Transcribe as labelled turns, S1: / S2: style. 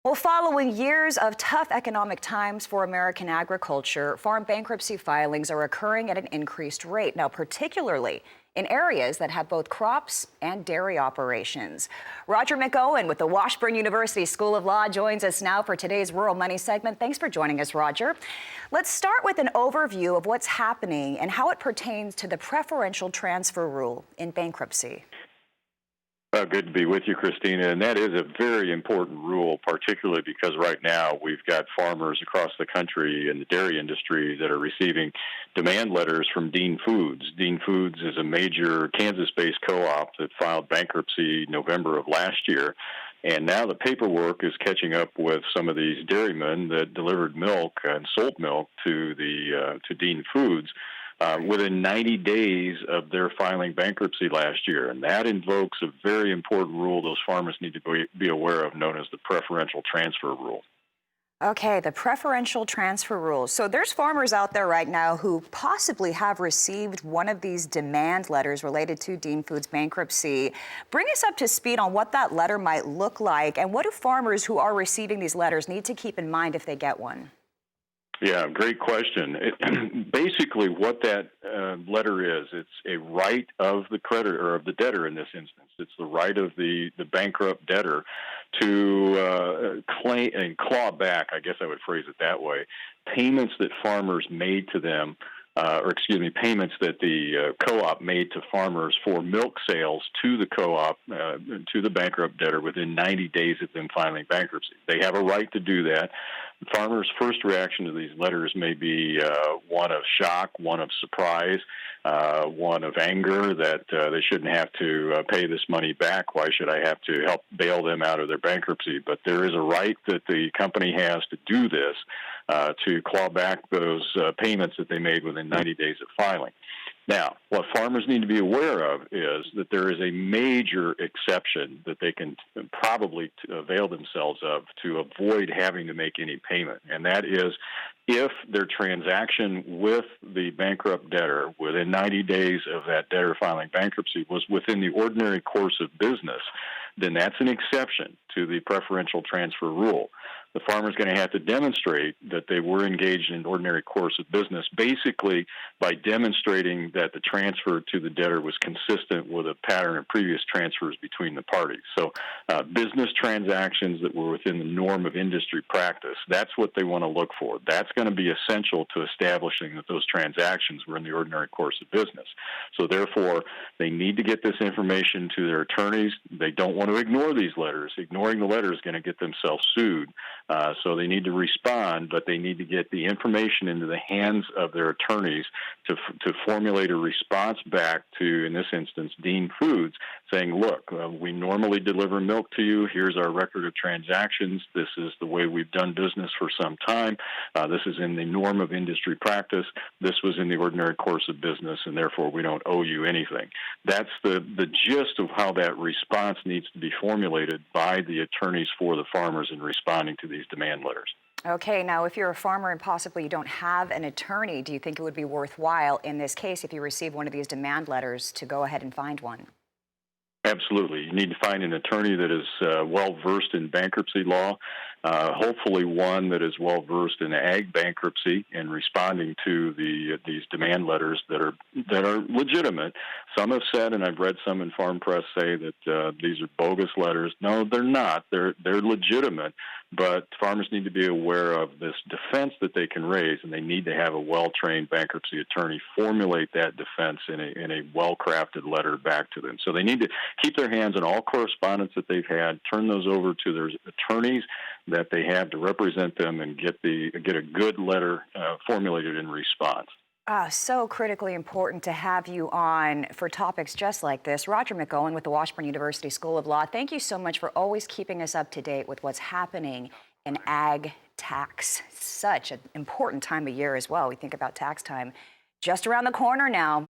S1: Well, following years of tough economic times for American agriculture, farm bankruptcy filings are occurring at an increased rate, now particularly in areas that have both crops and dairy operations. Roger McEowen with the Washburn University School of Law joins us now for today's Rural Money segment. Thanks for joining us, Roger. Let's start with an overview of what's happening and how it pertains to the preferential transfer rule in bankruptcy.
S2: Good to be with you, Christina. And that is a very important rule, particularly because right now we've got farmers across the country in the dairy industry that are receiving demand letters from Dean Foods. Dean Foods is a major Kansas-based co-op that filed bankruptcy November of last year. And now the paperwork is catching up with some of these dairymen that delivered milk and sold milk to Dean Foods. Within 90 days of their filing bankruptcy last year. And that invokes a very important rule those farmers need to be aware of, known as the preferential transfer rule.
S1: Okay, the preferential transfer rule. So there's farmers out there right now who possibly have received one of these demand letters related to Dean Foods bankruptcy. Bring us up to speed on what that letter might look like, and what do farmers who are receiving these letters need to keep in mind if they get one?
S2: Yeah, great question. Basically, what that letter is, it's a right of the creditor, or of the debtor in this instance. It's the right of the bankrupt debtor to claim and claw back, I guess I would phrase it that way, payments that farmers made to them, payments that the co-op made to farmers for milk sales to the co-op, to the bankrupt debtor within 90 days of them filing bankruptcy. They have a right to do that. Farmers' first reaction to these letters may be one of shock, one of surprise, one of anger that they shouldn't have to pay this money back. Why should I have to help bail them out of their bankruptcy? But there is a right that the company has to do this, to claw back those payments that they made within 90 days of filing. Now, what farmers need to be aware of is that there is a major exception that they can probably avail themselves of to avoid having to make any payment, and that is if their transaction with the bankrupt debtor within 90 days of that debtor filing bankruptcy was within the ordinary course of business, then that's an exception to the preferential transfer rule. The farmer's going to have to demonstrate that they were engaged in ordinary course of business, basically by demonstrating that the transfer to the debtor was consistent with a pattern of previous transfers between the parties. So business transactions that were within the norm of industry practice, that's what they want to look for. That's going to be essential to establishing that those transactions were in the ordinary course of business. So therefore, they need to get this information to their attorneys. They don't want to ignore these letters. Ignoring the letter is going to get themselves sued. So they need to respond, but they need to get the information into the hands of their attorneys to formulate a response back to, in this instance, Dean Foods, saying, look, we normally deliver milk to you. Here's our record of transactions. This is the way we've done business for some time. This is in the norm of industry practice. This was in the ordinary course of business, and therefore we don't owe you anything. That's the gist of how that response needs to be formulated by the attorneys for the farmers in responding to these demand letters.
S1: Okay, now if you're a farmer and possibly you don't have an attorney, do you think it would be worthwhile in this case, if you receive one of these demand letters, to go ahead and find one?
S2: Absolutely. You need to find an attorney that is well-versed in bankruptcy law, hopefully one that is well-versed in ag bankruptcy and responding to these demand letters that are legitimate. Some have said, and I've read some in farm press say that these are bogus letters. No, they're not. They're legitimate, but farmers need to be aware of this defense that they can raise, and they need to have a well-trained bankruptcy attorney formulate that defense in a well-crafted letter back to them. So they need to keep their hands on all correspondence that they've had, turn those over to their attorneys that they have to represent them, and get a good letter formulated in response.
S1: So critically important to have you on for topics just like this. Roger McEowen with the Washburn University School of Law, thank you so much for always keeping us up to date with what's happening in ag tax. Such an important time of year as well. We think about tax time just around the corner now.